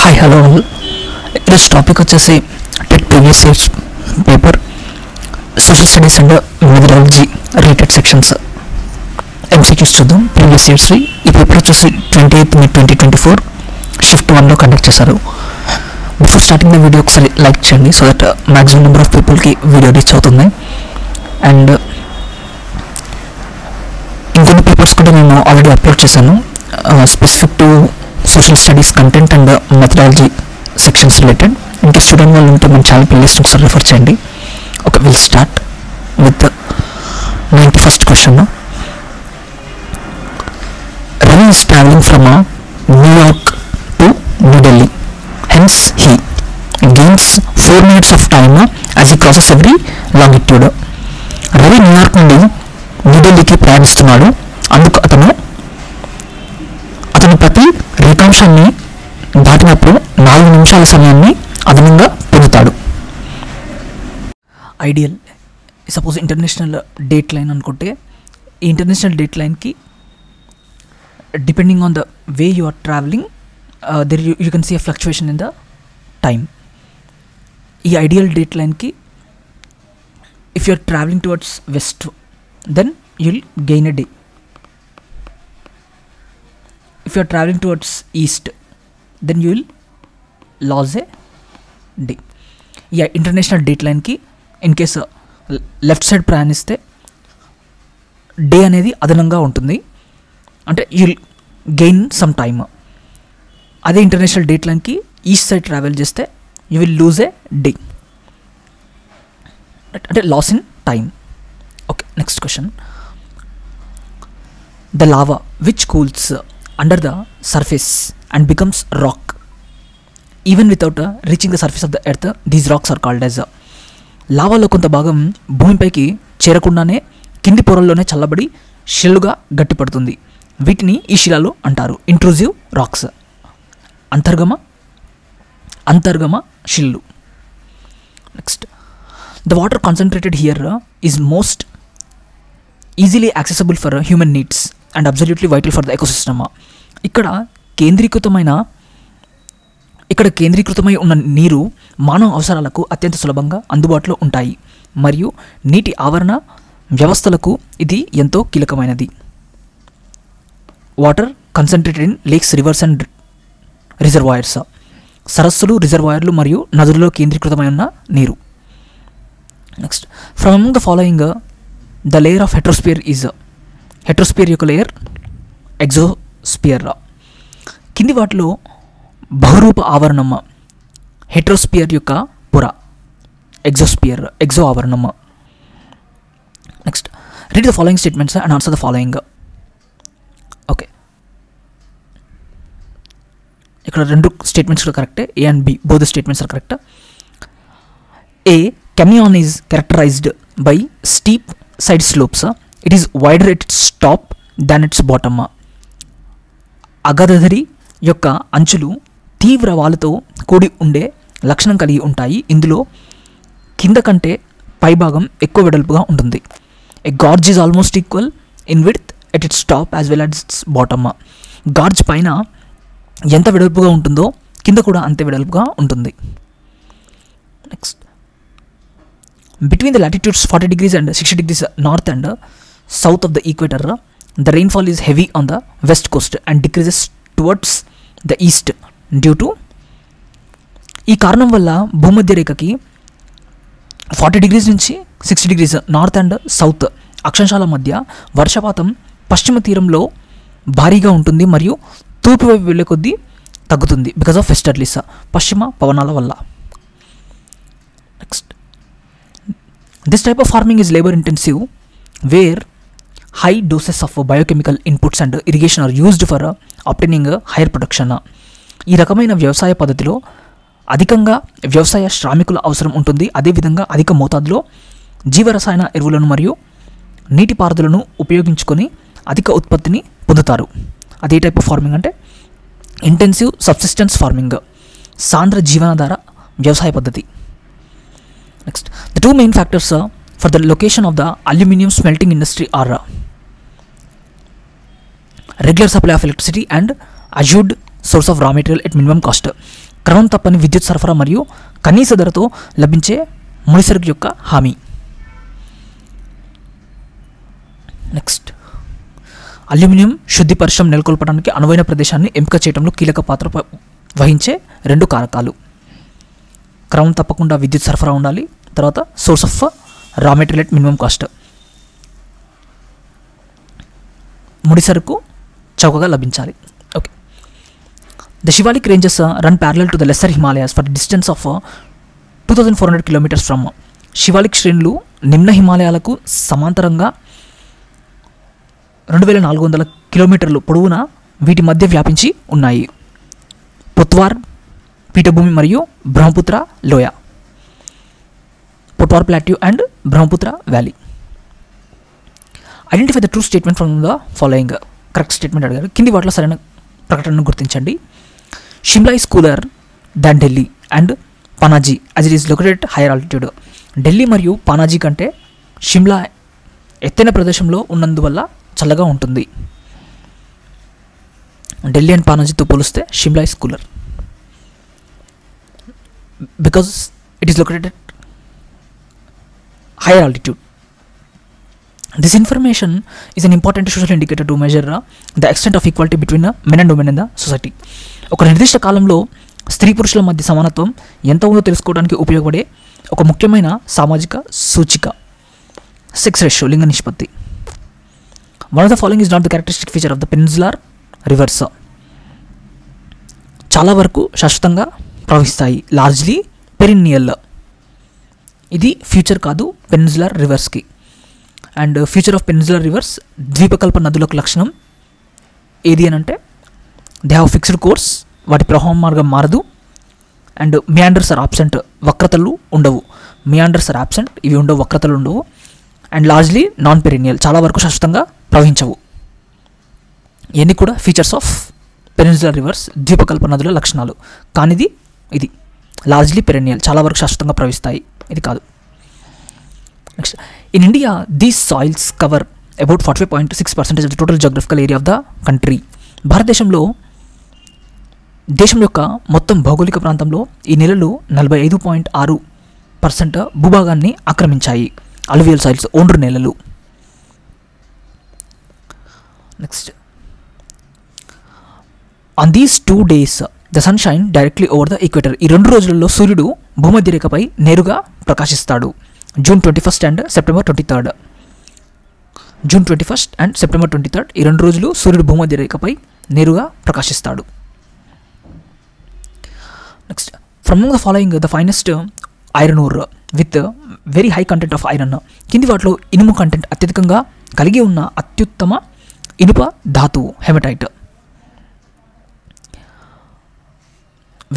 Hi hello ఈరోజు topic వచ్చేసి TET previous years paper social studies and methodology related sections MCQs చూద్దాం. Previous years ఈ paper వచ్చేసి 28 May 2024 shift 1లో conduct చేశారు. Before starting the video ఒకసారి like చేయండి so that maximum number of పీపుల్కి video reach అవుతుంది. అండ్ ఇంకొన్ని పేపర్స్ కూడా నేను ఆల్రెడీ అప్లోడ్ చేశాను specific to social studies content and methodology sections related. ఇంకా స్టూడెంట్ వాళ్ళు ఉంటే మన ఛానల్ ప్లేలిస్ట్ ఒకసారి రిఫర్ చేయండి. Okay, will start with 91st question. Ravi is travelling from New York to New Delhi, hence he gains 4 minutes of time as he crosses every longitude. Ravi New York నుండి న్యూఢిల్లీకి ప్రయాణిస్తున్నాడు, అందుకు అతను ప్రతి రేఖాంశాన్ని దాటినప్పుడు 4 నిమిషాల సమయాన్ని అదనంగా పొందుతాడు. Ideal suppose international date line అనుకుంటే ఈ ఇంటర్నేషనల్ డేట్ లైన్కి depending on the way you are travelling there you can see a fluctuation in the time. ఈ ఐడియల్ డేట్ లైన్కి if you are travelling towards west then you will gain a day. If you are traveling towards east, then you will lose a day. Yeah, international date line ki in case left side ప్రయాణిస్తే day అనేది అదనంగా ఉంటుంది, అంటే you will gain some time. అదే international date లైన్కి east side travel చేస్తే you will lose a day, అంటే loss in time. Okay, next question. The lava which cools under the surface and becomes rock even without reaching the surface of the earth, these rocks are called as లావాలో కొంత భాగం భూమిపైకి చేరకుండానే కింది పొరల్లోనే చల్లబడి శిలలుగా గట్టిపడుతుంది, వీటిని ఈ శిలలు అంటారు intrusive rocks, అంతర్గమ శిలలు. Next, the water concentrated here is most easily accessible for human needs and absolutely vital for the ecosystem. ఇక్కడ కేంద్రీకృతమై ఉన్న నీరు మానవ అవసరాలకు అత్యంత సులభంగా అందుబాటులో ఉంటాయి మరియు నీటి ఆవరణ వ్యవస్థలకు ఇది ఎంతో కీలకమైనది. Water concentrated in lakes, rivers and reservoirs. సరస్సులు, రిజర్వాయర్లు మరియు నదులలో కేంద్రీకృతమై ఉన్న నీరు. Next, from among the following the layer of heterosphere is heterosphere యొక్క లేయర్ ఎగ్జోస్పియర్. కింది వాటిలో బహురూప ఆవరణం హెట్రోస్పియర్ యొక్క పొర, ఎగ్జో ఆవరణం. Next, read the following statements and answer the following. Okay, ఇక్కడ 2 స్టేట్మెంట్స్ కూడా కరెక్టే, A and B both statements are correct. A, canyon is characterised by steep side slopes. It is wider at its top than its bottom. అగదధరి యొక్క అంచులు తీవ్ర వాలుతో కూడి ఉండే లక్షణం కలిగి ఉంటాయి, ఇందులో కింద కంటే పైభాగం ఎక్కువ వెడల్పుగా ఉంటుంది. A gorge is almost equal in width at its top as well as its bottom. Gorge పైన ఎంత వెడల్పుగా ఉంటుందో కింద కూడా అంతే వెడల్పుగా ఉంటుంది. Next, between the latitudes 40 degrees and 60 degrees north and south of the equator, the rainfall is heavy on the west coast and decreases towards the east due to ఈ కారణం వల్ల భూమధ్య రేఖకి 40 degrees నుంచి 60 degrees నార్త్ అండ్ సౌత్ అక్షాంశాల మధ్య వర్షపాతం పశ్చిమ తీరంలో భారీగా ఉంటుంది మరియు తూర్పు వైపు వెళ్ళే కొద్దీ తగ్గుతుంది బికాస్ ఆఫ్ వెస్టర్లీస్, పశ్చిమ పవనాల వల్ల. Next, this type of farming is labor intensive where high doses of biochemical inputs and irrigation are used for obtaining higher production. ఈ రకమైన వ్యవసాయ పద్ధతిలో అధికంగా వ్యవసాయ శ్రామికుల అవసరం ఉంటుంది, అదేవిధంగా అధిక మోతాదులో జీవరసాయన ఎరువులను మరియు నీటిపారుదలను ఉపయోగించుకొని అధిక ఉత్పత్తిని పొందుతారు. అదే టైప్ ఆఫ్ ఫార్మింగ్ అంటే ఇంటెన్సివ్ సబ్సిస్టెన్స్ ఫార్మింగ్, సాంద్ర జీవనాధార వ్యవసాయ పద్ధతి. Next, the 2 main factors for the location of the aluminium smelting industry are regular supply of electricity and assured source of raw material at minimum cost. క్రమం తప్పని విద్యుత్ సరఫరా మరియు కనీస ధరతో లభించే ముడిసరుకు యొక్క హామీ. నెక్స్ట్, అల్యూమినియం శుద్ధి పరిశ్రమ నెలకొల్పడానికి అనువైన ప్రదేశాన్ని ఎంపిక చేయడంలో కీలక పాత్ర వహించే 2 కారకాలు. క్రమం తప్పకుండా విద్యుత్ సరఫరా ఉండాలి, తర్వాత source of raw material at minimum cost, ముడిసరుకు చౌకగా లభించాలి. Okay. The Shivalik ranges run parallel to the lesser Himalayas for distance of 2400 kilometres from. Shivalik శ్రేణులు నిమ్న హిమాలయాలకు సమాంతరంగా 2400 కిలోమీటర్లు పొడవునా వీటి మధ్య వ్యాపించి ఉన్నాయి. పుత్వార్ పీఠభూమి మరియు బ్రహ్మపుత్ర లోయ, Potwar plateau and Brahmaputra valley. Identify the true statement from the following. Correct statement అడిగారు, కింది వాటిలో సరైన ప్రకటనను గుర్తించండి. Shimla is cooler than Delhi and Panaji as it is located higher altitude. Delhi మరియు పనాజీ కంటే షిమ్లా ఎత్తైన ప్రదేశంలో ఉన్నందువల్ల చల్లగా ఉంటుంది. ఢిల్లీ అండ్ పనాజీతో పోలిస్తే Shimla is cooler because it is located at higher altitude. This information is an important social indicator to measure the extent of equality between men and women in the society. ఒక నిర్దిష్ట కాలంలో స్త్రీ పురుషుల మధ్య సమానత్వం ఎంత ఉందో తెలుసుకోవడానికి ఉపయోగపడే ఒక ముఖ్యమైన సామాజిక సూచిక సెక్స్ రేషియో, లింగ నిష్పత్తి. One of the following is not the characteristic feature of the peninsular rivers. చాలా వరకు శాశ్వతంగా ప్రవహిస్తాయి, లార్జ్లీ పెరినియల్. ఇది ఫ్యూచర్ కాదు పెనిన్సులార్ రివర్స్కి. And future of peninsular rivers ద్వీపకల్ప నదులకు లక్షణం ఏది అని అంటే దే హ్యావ్ ఫిక్స్డ్ కోర్స్, వాటి ప్రవాహం మార్గం మారదు. అండ్ మియాండర్స్ ఆర్ ఆబ్సెంట్, వక్రతలు ఉండవు. మియాండర్స్ ఆర్ ఆబ్సెంట్, ఇవి ఉండవు, వక్రతలు ఉండవు. అండ్ లార్జ్లీ నాన్ పెరినియల్, చాలా వరకు శాశ్వతంగా ప్రవహించవు. ఇవన్నీ కూడా ఫీచర్స్ ఆఫ్ పెనిన్సులార్ రివర్స్, ద్వీపకల్ప నదుల లక్షణాలు. కానీ ఇది లార్జ్లీ పెరినియల్, చాలా వరకు శాశ్వతంగా ప్రవహిస్తాయి, ఇది కాదు. Next, in India these soils cover about 45.6% of the total geographical area of the country. భారతదేశంలో దేశం యొక్క మొత్తం భౌగోళిక ప్రాంతంలో ఈ నేలలు 45.6% భూభాగాన్ని ఆక్రమించాయి. అలువియల్ సాయిల్స్, ఒండ్రు నేలలు. Next, on these 2 days the sun shine directly over the equator. ఈ 2 రోజులలో సూర్యుడు భూమధ్య రేఖపై నేరుగా ప్రకాశిస్తాడు. June 21st and September 23rd. June 21st and September 23rd, ఈ 2 రోజులు సూర్యుడు భూమధ్య రేఖపై నేరుగా ప్రకాశిస్తాడు. Next, from the following the finest iron ore with very high content of iron. కింది వాటిలో ఇనుము కంటెంట్ అత్యధికంగా కలిగి ఉన్న అత్యుత్తమ ఇనుప ధాతువు hematite.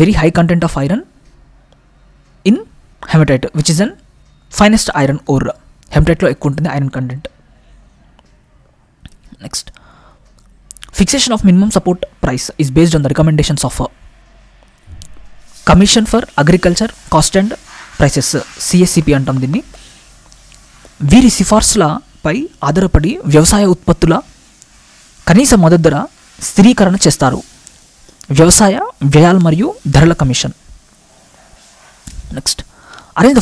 Very high content of iron in hematite which is an finest iron ore. హెమటైట్లో ఎక్కువ ఉంటుంది iron content. Next, fixation of minimum support price is based on the recommendations of commission for agriculture cost and prices, CSCP అంటాం దీన్ని. వీరి సిఫార్సులపై ఆధారపడి వ్యవసాయ ఉత్పత్తుల కనీస మద్దతు ధర స్థిరీకరణ చేస్తారు. వ్యవసాయ వ్యయాలు మరియు ధరల commission. Next, arrange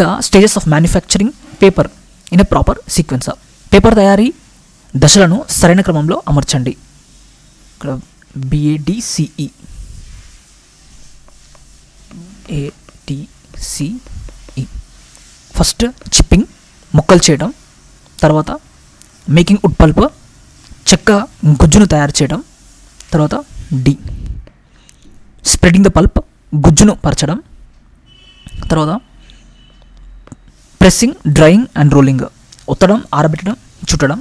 the stages of manufacturing paper in a proper sequence. Paper తయారీ దశలను సరైన క్రమంలో అమర్చండి. ఇక్కడ BADCE ఫస్ట్ చిప్పింగ్, ముక్కలు చేయడం, తర్వాత మేకింగ్ వుడ్ పల్ప్, చెక్క గుజ్జును తయారు చేయడం, తర్వాత D స్ప్రెడింగ్ ద పల్ప్, గుజ్జును పరచడం, తర్వాత ప్రెస్సింగ్, డ్రైయింగ్ అండ్ రోలింగ్, ఒత్తడం, ఆరబెట్టడం, చుట్టడం,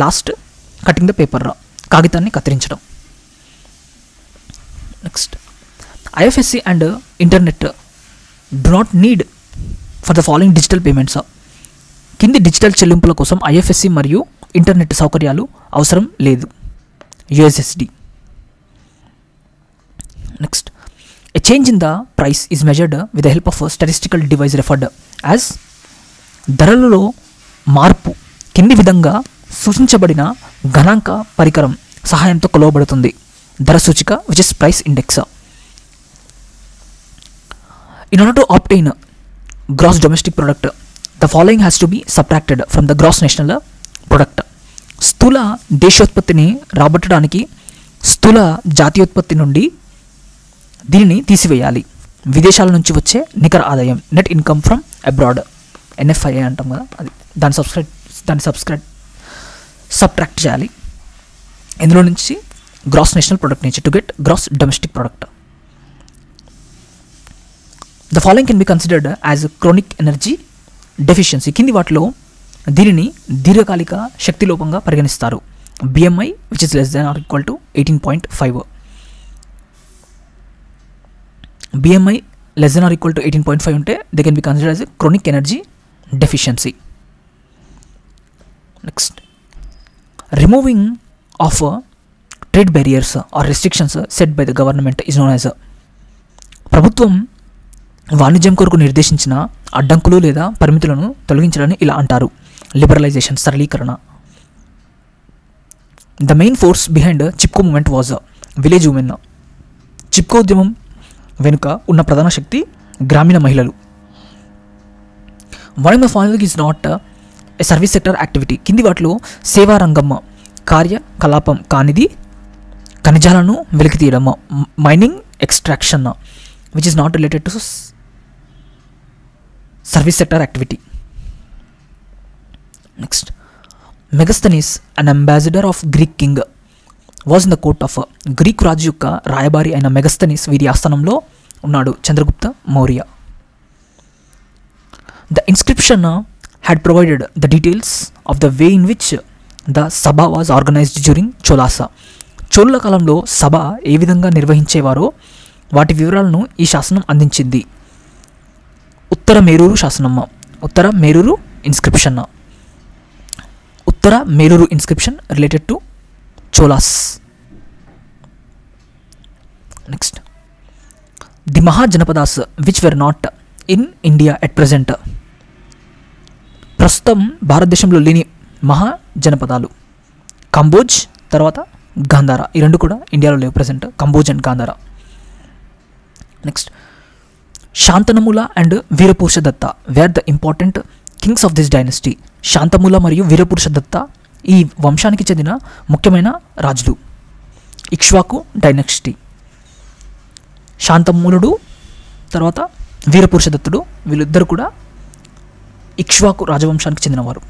లాస్ట్ కటింగ్ ద పేపర్, కాగితాన్ని కత్తిరించడం. Next, IFSC and internet do not need for the following digital payments. కింది డిజిటల్ చెల్లింపుల కోసం IFSC మరియు ఇంటర్నెట్ సౌకర్యాలు అవసరం లేదు. USSD. Next, a change in the price is measured with the help of a statistical device referred as. ధరలలో మార్పు కింది విధంగా సూచించబడిన గణాంక పరికరం సహాయంతో కొలవబడుతుంది. ధర సూచిక which is price index. In order to obtain gross domestic product, the following has to be subtracted from the gross national product. స్థూల దేశోత్పత్తిని రాబట్టడానికి స్థూల జాతీయోత్పత్తి నుండి దీనిని తీసివేయాలి. విదేశాల నుంచి వచ్చే నికర ఆదాయం, net income from abroad, NFIA అంటాం కదా, అది దాన్ని సబ్ట్రాక్ట్ చేయాలి. ఇందులో నుంచి గ్రాస్ నేషనల్ ప్రొడక్ట్ నుంచి to get gross domestic product. The following can be considered as chronic energy deficiency. కింది వాటిలో దీనిని దీర్ఘకాలిక శక్తి లోపంగా పరిగణిస్తారు. BMI which is less than or equal to 18.5. BMI less than or equal to 18.5 ఉంటే they can be considered as a chronic energy deficiency. Next, removing of trade barriers or restrictions set by the government is known as ప్రభుత్వం వాణిజ్యం కొరకు నిర్దేశించిన అడ్డంకులు లేదా పరిమితులను తొలగించడాన్ని ఇలా అంటారు. లిబరలైజేషన్, సరళీకరణ. The main force behind Chipko movement was village women. Chipko ఉద్యమం వెనుక ఉన్న ప్రధాన శక్తి గ్రామీణ మహిళలు. One of the following is not a service sector activity. కింది వాటిలో సేవా రంగం కార్యకలాపం కానిది ఖనిజాలను వెలికి తీయడం, mining, extraction which is not related to service sector activity. Next, Megasthenes an ambassador of Greek king was in the court of. Greek రాజు యొక్క రాయబారి అయిన మెగస్తనీస్ వీరి ఆస్థానంలో ఉన్నాడు Chandragupta Maurya. The inscription had provided the details of the way in which the Sabha was organised during చోలాస. చోళుల కాలంలో సభ ఏ విధంగా నిర్వహించేవారో వాటి వివరాలను ఈ శాసనం అందించింది. ఉత్తర మేరూరు శాసనం, Uttaramerur inscription. Uttaramerur inscription related to Cholas. Next, the Mahajanapadas which were not in India at present. ప్రస్తుతం భారతదేశంలో లేని మహాజనపదాలు కంబోజ్, తర్వాత గాంధార. ఈ రెండు కూడా ఇండియాలో లేవు present, Kamboj and Gandhara. Next, Santamula and Virapurusha Datta were the important kings of this dynasty. Santamula మరియు వీరపురుష దత్త ఈ వంశానికి చెందిన ముఖ్యమైన రాజులు. ఇక్ష్వాకు డైనస్టీ. శాంతమూలుడు తర్వాత వీరపురుషదత్తుడు వీళ్ళిద్దరు కూడా ఇక్ష్వాకు రాజవంశానికి చెందినవారు.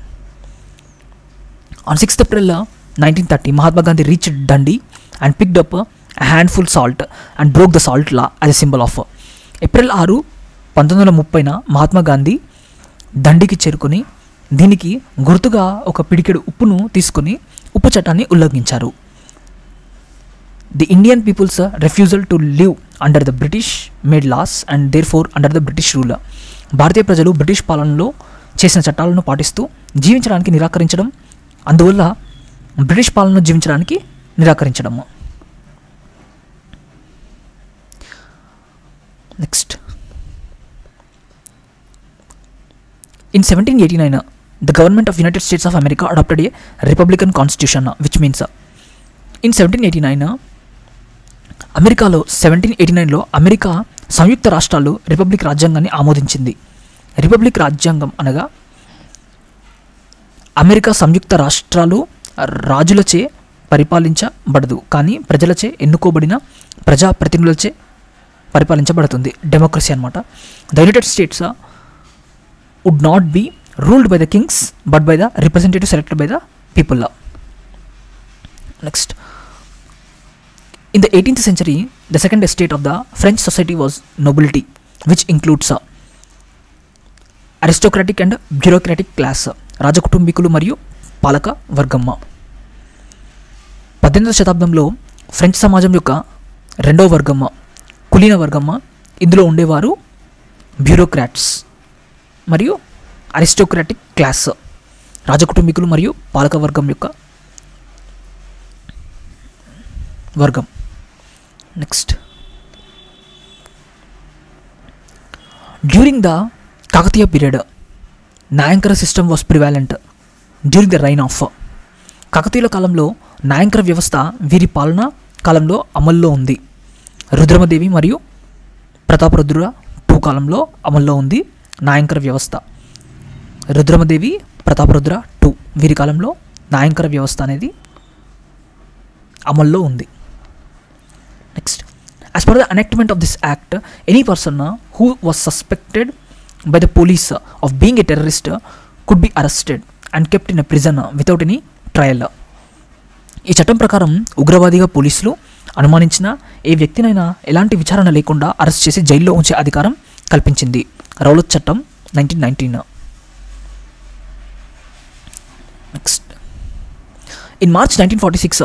On 6th April 1930 Mahatma Gandhi reached Dundee and picked up a handful salt and broke the salt law as a symbol of. April 6, 1930 Mahatma Gandhi దండికి చేరుకొని దీనికి గుర్తుగా ఒక పిడికెడు ఉప్పును తీసుకుని ఉప్పు చట్టాన్ని ఉల్లంఘించారు. The Indian people's refusal to live under the British made laws and their for under the British rule. భారతీయ ప్రజలు బ్రిటిష్ పాలనలో చేసిన చట్టాలను పాటిస్తూ జీవించడానికి నిరాకరించడం, అందువల్ల బ్రిటిష్ పాలనను జీవించడానికి నిరాకరించడం. Next, in 1789 the government of United States of America adopted a republican constitution which means in 1789 అమెరికాలో 1789లో అమెరికా సంయుక్త రాష్ట్రాలు రిపబ్లిక్ రాజ్యాంగాన్ని ఆమోదించింది. రిపబ్లిక్ రాజ్యాంగం అనగా అమెరికా సంయుక్త రాష్ట్రాలు రాజులచే పరిపాలించబడదు, కానీ ప్రజలచే ఎన్నుకోబడిన ప్రజాప్రతినిధులచే పరిపాలించబడుతుంది. డెమోక్రసీ అనమాట. The United states would not be ruled by the kings but by the representatives selected by the people. Next, in the 18th century the second estate of the French society was nobility, which includes aristocratic and bureaucratic class. రాజకుటుంబీకులు మరియు పాలక వర్గమ్మ. 18వ శతాబ్దంలో French సమాజం యొక్క రెండవ వర్గమ్మ కులీన వర్గమ్మ. ఇందులో ఉండేవారు bureaucrats మరియు aristocratic class, రాజకుటుంబీకులు మరియు పాలకవర్గం యొక్క వర్గం. Next, during the Kakatiya period Nayankara system was prevalent during the reign of. కాకతీయుల కాలంలో నాయంకర వ్యవస్థ వీరి పాలన కాలంలో అమల్లో ఉంది. రుద్రమదేవి మరియు ప్రతాపరుద్ర 2 కాలంలో అమల్లో ఉంది నాయంకర వ్యవస్థ. రుద్రమదేవి, ప్రతాపరుద్ర 2 వీరి కాలంలో నాయంకర వ్యవస్థ అనేది అమల్లో ఉంది. Next, as per the enactment of this act, any person who was suspected by the police of being a terrorist could be arrested and kept in a prison without any trial. ఈ చట్టం ప్రకారం ఉగ్రవాదిగా పోలీసులు అనుమానించిన ఏ వ్యక్తినైనా ఎలాంటి విచారణ లేకుండా arrest చేసి జైల్లో ఉంచే అధికారం కల్పించింది రౌలత్ చట్టం 1919. Next, in March 1946,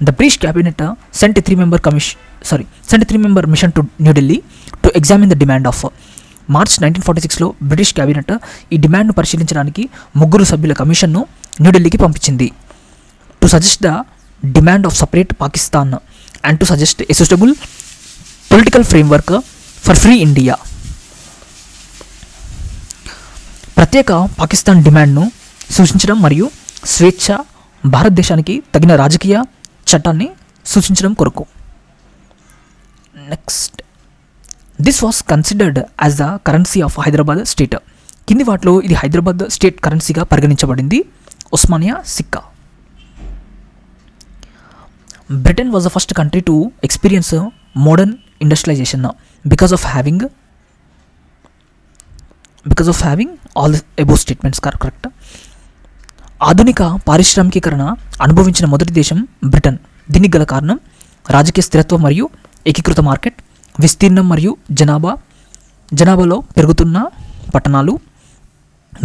the British cabinet sent a three-member mission to New Delhi to examine the demand of. March 1946లో బ్రిటిష్ క్యాబినెట్ ఈ డిమాండ్ను పరిశీలించడానికి 3 సభ్యుల కమిషన్ను న్యూఢిల్లీకి పంపించింది. To suggest the demand of separate Pakistan and to suggest a suitable political framework for free India. ప్రత్యేక పాకిస్తాన్ డిమాండ్ను సూచించడం మరియు స్వేచ్ఛ భారతదేశానికి తగిన రాజకీయ చట్టాన్ని సూచించడం కొరకు. Next, this was considered as the currency of Hyderabad state. కింది వాటిలో ఇది హైదరాబాద్ స్టేట్ కరెన్సీగా పరిగణించబడింది. Osmania Sikka. Britain was the first country to experience modern industrialization because of having all the above statements correct. ఆధునిక పారిశ్రామికీకరణ అనుభవించిన మొదటి దేశం బ్రిటన్. దీనికి గల కారణం రాజకీయ స్థిరత్వం మరియు ఏకీకృత మార్కెట్, విస్తీర్ణం మరియు జనాభాలో పెరుగుతున్న పట్టణాలు,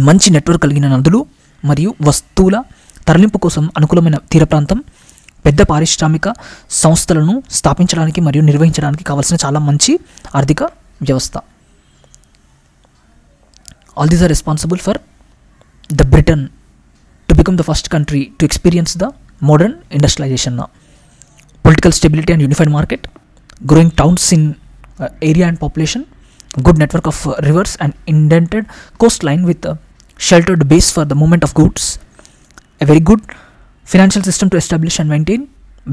మంచి నెట్వర్క్ కలిగిన నదులు మరియు వస్తువుల తరలింపు కోసం అనుకూలమైన తీర ప్రాంతం, పెద్ద పారిశ్రామిక సంస్థలను స్థాపించడానికి మరియు నిర్వహించడానికి కావాల్సిన చాలా మంచి ఆర్థిక వ్యవస్థ. All these are responsible for the Britain to become the first country to experience the modern industrialization. Political stability and unified market, growing towns in area and population, good network of rivers and indented coastline with a sheltered base for the movement of goods, a very good financial system to establish and maintain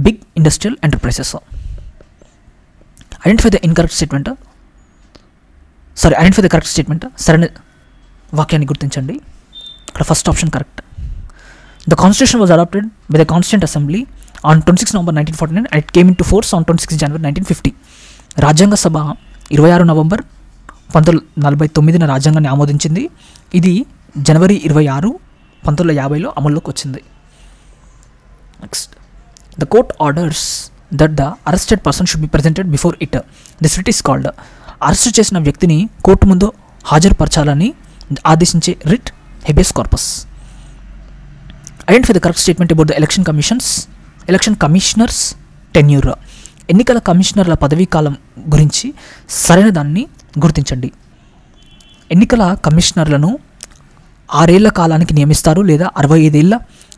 big industrial enterprises. Identify the correct statement. సరైన వాక్యాన్ని గుర్తించండి. ఇక్కడ first option correct. The Constitution was adopted by the Constituent Assembly on 26 November 1949 and it came into force on 26 January 1950. రాజ్యాంగ సభ 26 November 1949న రాజ్యాంగాన్ని ఆమోదించింది. ఇది జనవరి 26, 1950లో అమల్లోకి వచ్చింది. Next, the court orders that the arrested person should be presented before it. This writ is called. Arrest చేసిన వ్యక్తిని court ముందు హాజరుపరచాలని ఆదేశించే writ habeas corpus. Identify the correct statement about the election commissioners tenure. ఎన్నికల కమిషనర్ల పదవీ కాలం గురించి సరైన దాన్ని గుర్తించండి. ఎన్నికల కమిషనర్లను 6 ఏళ్ల కాలానికి నియమిస్తారు లేదా 65 ఏళ్ల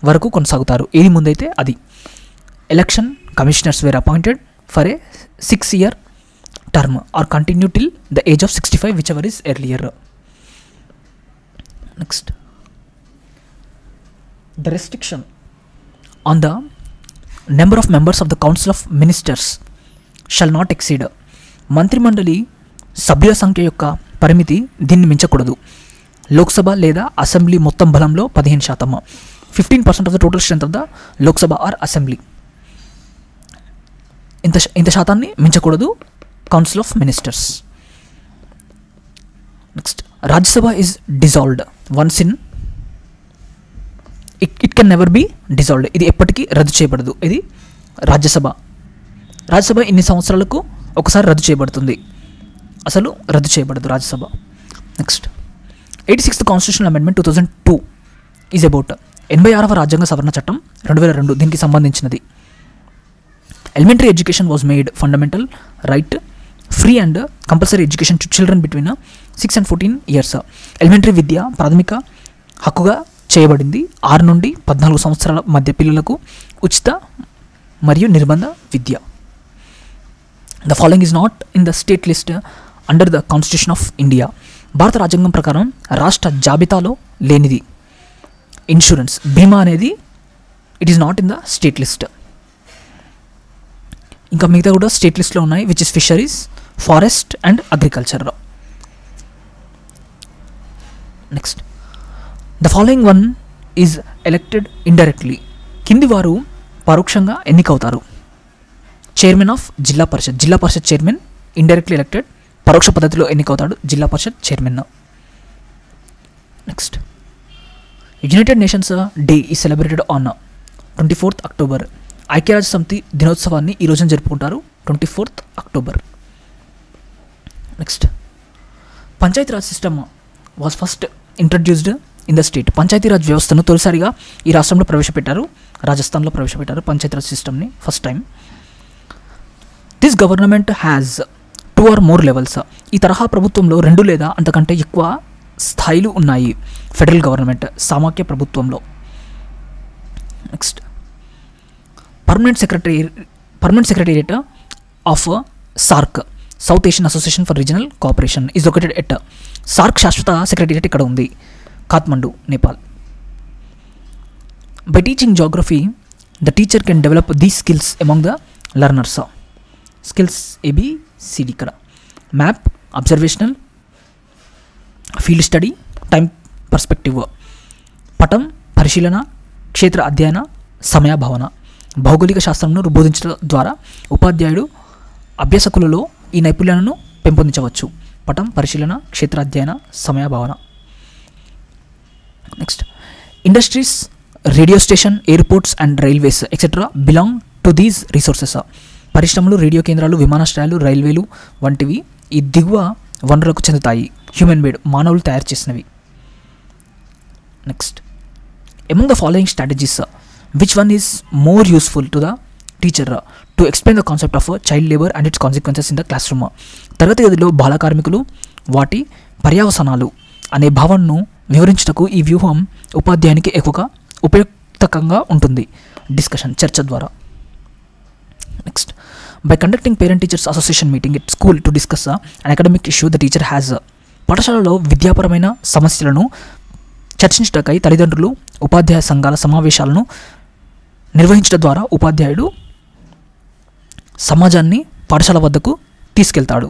వరకు కొనసాగుతారు. ఏది ముందైతే అది. Election commissioners were appointed for a 6-year term or continue till the age of 65, whichever is earlier. Next, the restriction on the number of members of the Council of Ministers shall not exceed. మంత్రిమండలి సభ్యుల సంఖ్య యొక్క పరిమితి దీన్ని మించకూడదు. లోక్సభ లేదా assembly మొత్తం బలంలో 15%, 15% of the total strength of the Lok Sabha are assembly. ఇంత శాతాన్ని మించకూడదు council of ministers. Next, Rajya Sabha is dissolved once in it can never be dissolved. ఇది ఎప్పటికీ రద్దు చేయబడదు. ఇది రాజ్యసభ ఇన్ని సంవత్సరాలకు ఒకసారి రద్దు చేయబడుతుంది, అసలు రద్దు చేయబడదు Rajya Sabha. Next, 86th constitutional amendment 2002 is about 86వ రాజ్యాంగ సవరణ చట్టం 2002 దీనికి సంబంధించినది. Elementary education was made fundamental right, free and compulsory education to children between 6 and 14 years. ఎలిమెంటరీ విద్య ప్రాథమిక హక్కుగా చేయబడింది. 6 నుండి 14 సంవత్సరాల మధ్య పిల్లలకు ఉచిత మరియు నిర్బంధ విద్య. The following is not in the state list under the constitution of India. భారత రాజ్యాంగం ప్రకారం రాష్ట్ర జాబితాలో లేనిది ఇన్సూరెన్స్ బీమా అనేది it is not in the state list. ఇంకా మిగతా కూడా స్టేట్ లిస్ట్లో ఉన్నాయి, which is fisheries, forest and agriculture. Next, the following one is elected indirectly. కింది వారు పరోక్షంగా ఎన్నికవుతారు. చైర్మన్ ఆఫ్ జిల్లా పరిషత్. జిల్లా పరిషత్ చైర్మన్ ఇండైరెక్ట్లీ ఎలెక్టెడ్, పరోక్ష పద్ధతిలో ఎన్నికవుతాడు Zilla Parishad chairman. Next, United Nations Day is celebrated on 24th October. ఐక్యరాజ్య సమితి దినోత్సవాన్ని ఈ రోజున జరుపుకుంటారు 24th October. Next, Panchayati Raj system was first introduced in the state. Panchayati Raj వ్యవస్థను తొలిసారిగా ఈ రాష్ట్రంలో ప్రవేశపెట్టారు, రాజస్థాన్లో ప్రవేశపెట్టారు పంచాయతీరాజ్ సిస్టమ్ని first time. This government has 2 or more levels. ఈ తరహా ప్రభుత్వంలో 2 లేదా అంతకంటే ఎక్కువ స్థాయిలు ఉన్నాయి ఫెడరల్ గవర్నమెంట్ సామాఖ్య ప్రభుత్వంలో. Next, permanent secretariat of SAARC, south Asian association for regional cooperation, is located at. SAARC శాశ్వత సెక్రటేరియట్ ఇక్కడ ఉంది, Kathmandu, Nepal. By teaching geography the teacher can develop these skills among the learners. Skills ABCD ఇక్కడ. Map, observational, field study, time perspective. పటం, పరిశీలన, క్షేత్ర అధ్యయన, సమయభావన. భౌగోళిక శాస్త్రంను బోధించడం ద్వారా ఉపాధ్యాయుడు అభ్యాసకులలో ఈ నైపుణ్యాలను పెంపొందించవచ్చు. పటం, పరిశీలన, క్షేత్ర అధ్యయన, సమయభావన. నెక్స్ట్, industries, radio station, airports and railways etcetera belong to these resources. పరిశ్రమలు, రేడియో కేంద్రాలు, విమానాశ్రయాలు, రైల్వేలు వంటివి ఈ దిగువ వనరులకు చెందుతాయి. హ్యూమన్ మేడ్, మానవులు తయారు చేసినవి. Next, among the following strategies which one is more useful to the teacher to explain the concept of child labour and it's consequences in the class room. తరగతి గదిలో బాల కార్మికులు, వాటి పర్యవసానాలు అనే భావనను వివరించుటకు ఈ వ్యూహం ఉపాధ్యాయునికి ఎక్కువగా ఉపయుక్తంగా ఉంటుంది. డిస్కషన్, చర్చ ద్వారా. Next, by conducting parent teachers association meeting at school to discuss an academic issue the teacher has. పాఠశాలలో విద్యాపరమైన సమస్యలను చర్చించటకై తల్లిదండ్రులు ఉపాధ్యాయ సంఘాల సమావేశాలను నిర్వహించడం ద్వారా ఉపాధ్యాయుడు సమాజాన్ని పాఠశాల వద్దకు తీసుకెళ్తాడు.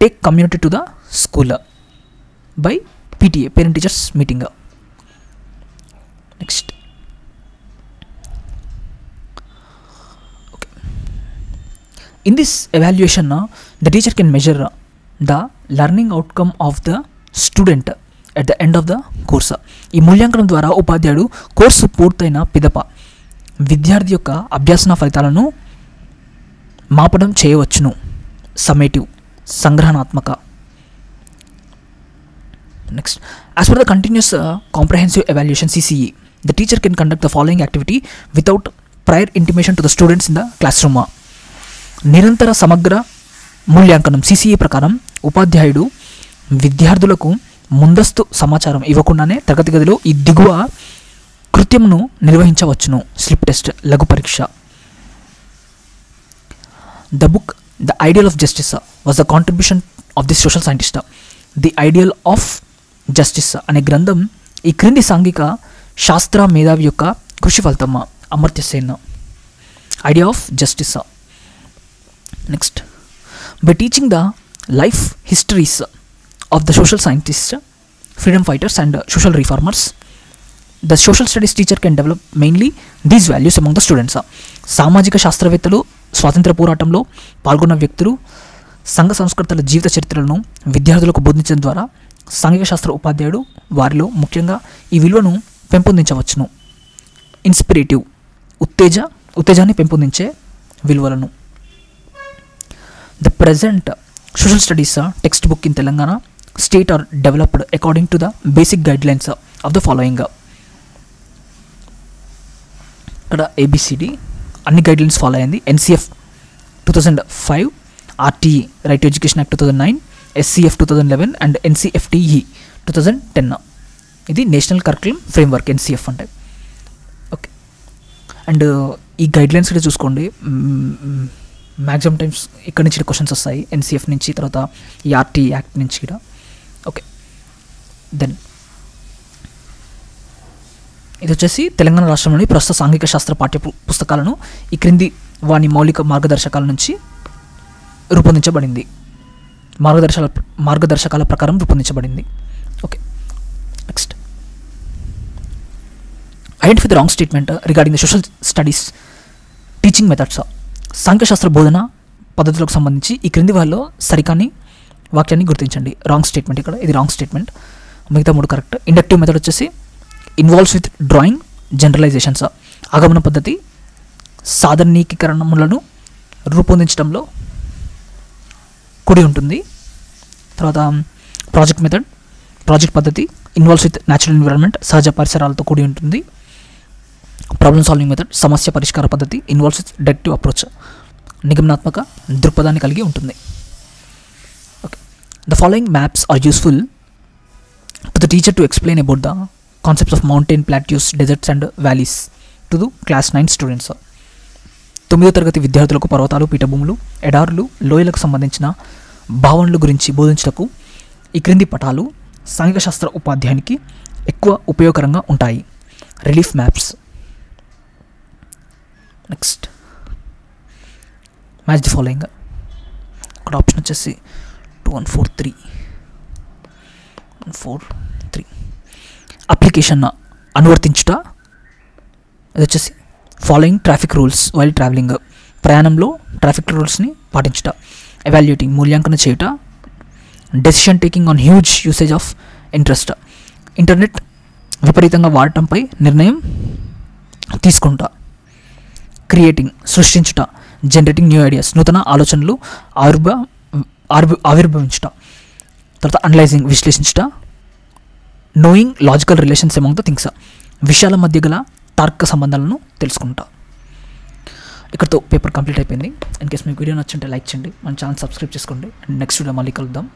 Take community to the school by PTA, parent teachers meeting. Next, in this evaluation the teacher can measure the learning outcome of the student at the end of the course. ఈ మూల్యాంకనం ద్వారా ఉపాధ్యాయుడు కోర్సు పూర్తయిన పిదప విద్యార్థి యొక్క అభ్యాసన ఫలితాలను మాపడం చేయవచ్చును. సమ్మేటివ్, సంగ్రహణాత్మక. Next, as per the continuous comprehensive evaluation CCE the teacher can conduct the following activity without prior intimation to the students in the classroom. నిరంతర సమగ్ర మూల్యాంకనం CCE ప్రకారం ఉపాధ్యాయుడు విద్యార్థులకు ముందస్తు సమాచారం ఇవ్వకుండానే తరగతి గదిలో ఈ దిగువ కృత్యమును నిర్వహించవచ్చును. స్లిప్ టెస్ట్, లఘు పరీక్ష. The book the ideal of justice was the contribution of the social scientist. The ideal of justice అనే గ్రంథం ఈ క్రింది సాంఘిక శాస్త్ర మేధావి యొక్క కృషి ఫలితం. Amartya Sen. Idea of justice. Next, by teaching the life histories of the social scientist, freedom fighters and social reformers, the social studies teacher can develop mainly these values among the students. సామాజిక శాస్త్రవేత్తలు, స్వాతంత్ర పోరాటంలో పాల్గొన్న వ్యక్తులు, సంఘ సంస్కృతుల జీవిత చరిత్రలను విద్యార్థులకు బోధించడం ద్వారా సాంఘిక శాస్త్ర ఉపాధ్యాయుడు వారిలో ముఖ్యంగా ఈ విలువను పెంపొందించవచ్చును. ఇన్స్పిరేటివ్, ఉత్తేజాన్ని పెంపొందించే విలువలను. The present social studies text book in Telangana state or developed according to the basic guidelines of the following. ఇక్కడ ABCD అన్ని గైడ్లైన్స్ ఫాలో అయింది. NCF 2005, RTE right to education act 2009, SCF 2011 and NCFTE 2010. ఇది national curriculum framework NCF అంటే. Okay, and ఈ guidelines కూడా చూసుకోండి. Maximum times ఇక్కడ నుంచి క్వశ్చన్స్ వస్తాయి NCF నుంచి, తర్వాత ఈ RTE యాక్ట్ నుంచి కూడా. ఓకే, దెన్ ఇది వచ్చేసి తెలంగాణ రాష్ట్రంలోని ప్రస్తుత సాంఘిక శాస్త్ర పాఠ్య పుస్తకాలను ఈ క్రింది వాని మౌలిక మార్గదర్శకాల నుంచి రూపొందించబడింది. మార్గదర్శకాల ప్రకారం రూపొందించబడింది. Okay, next identify the wrong statement regarding the social studies teaching methods. సాంఖ్యశాస్త్ర బోధన పద్ధతులకు సంబంధించి ఈ క్రింది వాళ్ళలో సరికాని వాక్యాన్ని గుర్తించండి. రాంగ్ స్టేట్మెంట్ ఇక్కడ, ఇది రాంగ్ స్టేట్మెంట్, మిగతా 3 కరెక్ట్. ఇండక్టివ్ మెథడ్ వచ్చేసి ఇన్వాల్వ్స్ విత్ డ్రాయింగ్ జనరలైజేషన్స్. ఆగమన పద్ధతి సాధారణీకరణములను రూపొందించడంలో కూడి ఉంటుంది. తర్వాత ప్రాజెక్ట్ పద్ధతి ఇన్వాల్వ్స్ విత్ న్యాచురల్ ఎన్విరాన్మెంట్, సహజ పరిసరాలతో కూడి ఉంటుంది. ప్రాబ్లమ్ సాల్వింగ్ మెథడ్ సమస్య పరిష్కార పద్ధతి ఇన్వాల్వ్స్ విత్ డైరెక్టివ్ అప్రోచ్, నిగమనాత్మక దృక్పథాన్ని కలిగి ఉంటుంది. Okay, the following maps are useful to the teacher to explain about the concepts of mountain, plateaus, deserts and valleys to the class 9 students. 9వ తరగతి విద్యార్థులకు పర్వతాలు, పీఠభూములు, ఎడారులు, లోయలకు సంబంధించిన భావనల గురించి బోధించటకు ఈ క్రింది పటాలు సాంఘికశాస్త్ర ఉపాధ్యాయునికి ఎక్కువ ఉపయోగకరంగా ఉంటాయి. Relief maps. Next match the following. ఇక్కడ ఆప్షన్ వచ్చేసి 2143 అప్లికేషన్ అనువర్తించుట. అది వచ్చేసి following traffic rules while travelling, ప్రయాణంలో ట్రాఫిక్ రూల్స్ని పాటించుట. ఎవాల్యుయేటింగ్, మూల్యాంకన చేయుట. Decision taking on huge usage of interest, internet విపరీతంగా వాడటంపై నిర్ణయం తీసుకుంటా. క్రియేటింగ్, సృష్టించుట. జనరేటింగ్ న్యూ ఐడియాస్, నూతన ఆలోచనలు ఆవిర్భవించుట. తర్వాత అనలైజింగ్, విశ్లేషించుట. Knowing logical relations among the things, విషయాల మధ్య గల తార్క సంబంధాలను తెలుసుకుంటా. ఇక్కడతో పేపర్ కంప్లీట్ అయిపోయింది. ఇన్ కేస్ మీకు వీడియో నచ్చుంటే లైక్ చేయండి, మన ఛానల్ సబ్స్క్రైబ్ చేసుకోండి. నెక్స్ట్ వీడియో మళ్ళీ కలుద్దాం.